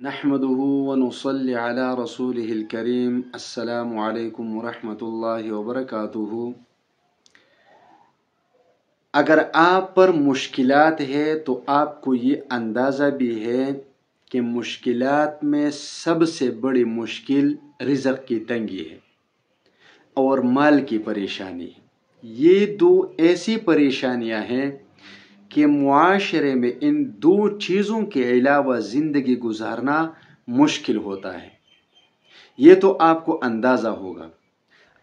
نحمده ونصلي على رسوله الكريم السلام علیکم ورحمۃ اللہ وبرکاتہ۔ اگر آپ پر مشکلات ہے تو آپ کو یہ اندازہ بھی ہے کہ مشکلات میں سب سے بڑی مشکل رزق کی تنگی ہے اور مال کی پریشانی ہے۔ یہ دو ایسی پریشانیاں ہیں کہ معاشرے میں ان دو چیزوں کے علاوہ زندگی گزارنا مشکل ہوتا ہے۔ یہ تو آپ کو اندازہ ہوگا۔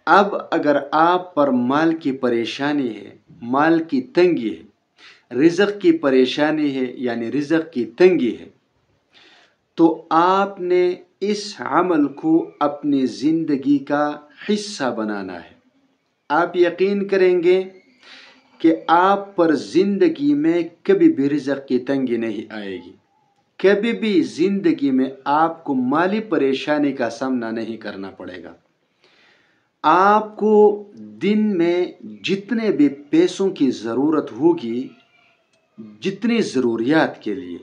اب اگر آپ پر مال کی پریشانی ہے، مال کی تنگی ہے، رزق کی پریشانی ہے یعنی رزق کی تنگی ہے، تو آپ نے اس عمل کو اپنی زندگی کا حصہ بنانا ہے۔ آپ یقین کریں گے کہ آپ پر زندگی میں کبھی بھی رزق کی تنگی نہیں آئے گی، کبھی بھی زندگی میں آپ کو مالی پریشانی کا سامنا نہیں کرنا پڑے گا۔ آپ کو دن میں جتنے بھی پیسوں کی ضرورت ہوگی، جتنی ضروریات کے لیے،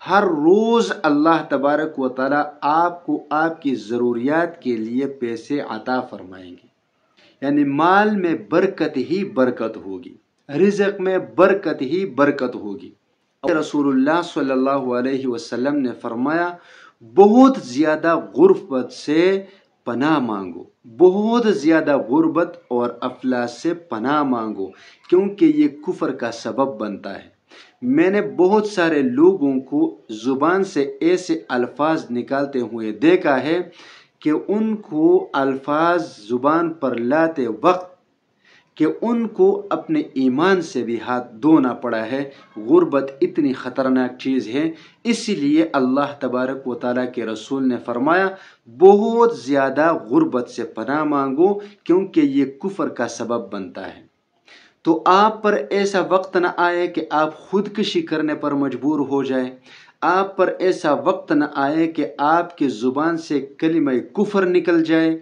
ہر روز اللہ تبارک و تعالی آپ کو آپ کی ضروریات کے لیے پیسے عطا فرمائیں گے، یعنی مال میں برکت ہی برکت ہوگی، رزق میں برکت ہی برکت ہوگی۔ رسول اللہ صلی اللہ علیہ وسلم نے فرمایا، بہت زیادہ غربت سے پناہ مانگو، بہت زیادہ غربت اور افلاس سے پناہ مانگو، کیونکہ یہ کفر کا سبب بنتا ہے۔ میں نے بہت سارے لوگوں کو زبان سے ایسے الفاظ نکالتے ہوئے دیکھا ہے کہ ان کو الفاظ زبان پر لاتے وقت کہ ان کو اپنے ایمان سے بھی ہاتھ دھونا پڑا ہے۔ غربت اتنی خطرناک چیز ہے، اسی لیے اللہ تبارک و تعالیٰ کے رسول نے فرمایا، بہت زیادہ غربت سے پناہ مانگو، کیونکہ یہ کفر کا سبب بنتا ہے۔ تو آپ پر ایسا وقت نہ آئے کہ آپ خودکشی کرنے پر مجبور ہو جائیں، آپ پر ایسا وقت نہ آئے کہ آپ کی زبان سے کلمہ کفر نکل جائے۔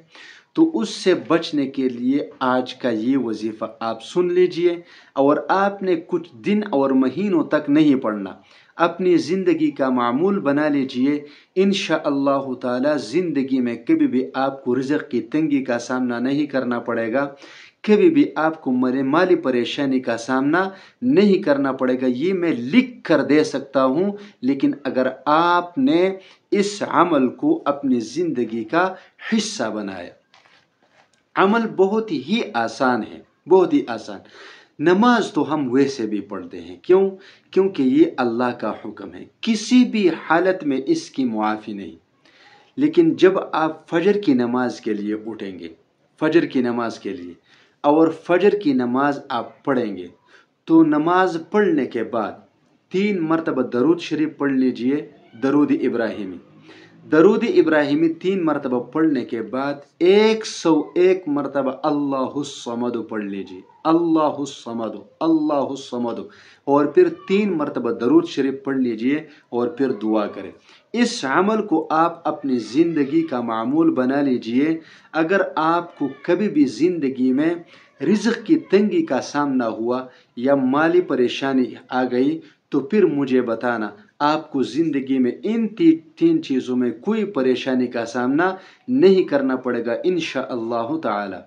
تو اس سے بچنے کے لیے آج کا یہ وظیفہ آپ سن لیجئے، اور آپ نے کچھ دن اور مہینوں تک نہیں پڑھنا، اپنی زندگی کا معمول بنا لیجئے۔ انشاءاللہ تعالی زندگی میں کبھی بھی آپ کو رزق کی تنگی کا سامنا نہیں کرنا پڑے گا، کبھی بھی آپ کو مالی پریشانی کا سامنا نہیں کرنا پڑے گا۔ یہ میں لکھ کر دے سکتا ہوں، لیکن اگر آپ نے اس عمل کو اپنی زندگی کا حصہ بنایا۔ عمل بہت ہی آسان ہے، بہت ہی آسان۔ نماز تو ہم ویسے بھی پڑھتے ہیں، کیونکہ یہ اللہ کا حکم ہے، کسی بھی حالت میں اس کی معافی نہیں۔ لیکن جب آپ فجر کی نماز کے لیے اٹھیں گے، فجر کی نماز کے لیے، اور فجر کی نماز آپ پڑھیں گے، تو نماز پڑھنے کے بعد 3 مرتبہ درود شریف پڑھ لیجئے، درود ابراہیمی۔ درود ابراہیمی 3 مرتبہ پڑھنے کے بعد 101 مرتبہ اللہ الصمد پڑھ لیجئے، اللہ الصمد، اللہ الصمد، اور پھر 3 مرتبہ درود شریف پڑھ لیجئے اور پھر دعا کریں۔ اس عمل کو آپ اپنی زندگی کا معمول بنا لیجئے۔ اگر آپ کو کبھی بھی زندگی میں رزق کی تنگی کا سامنا ہوا یا مالی پریشانی آ گئی تو پھر مجھے بتانا، آپ کو زندگی میں ان 3 چیزوں میں کوئی پریشانی کا سامنا نہیں کرنا پڑے گا انشاءاللہ تعالی۔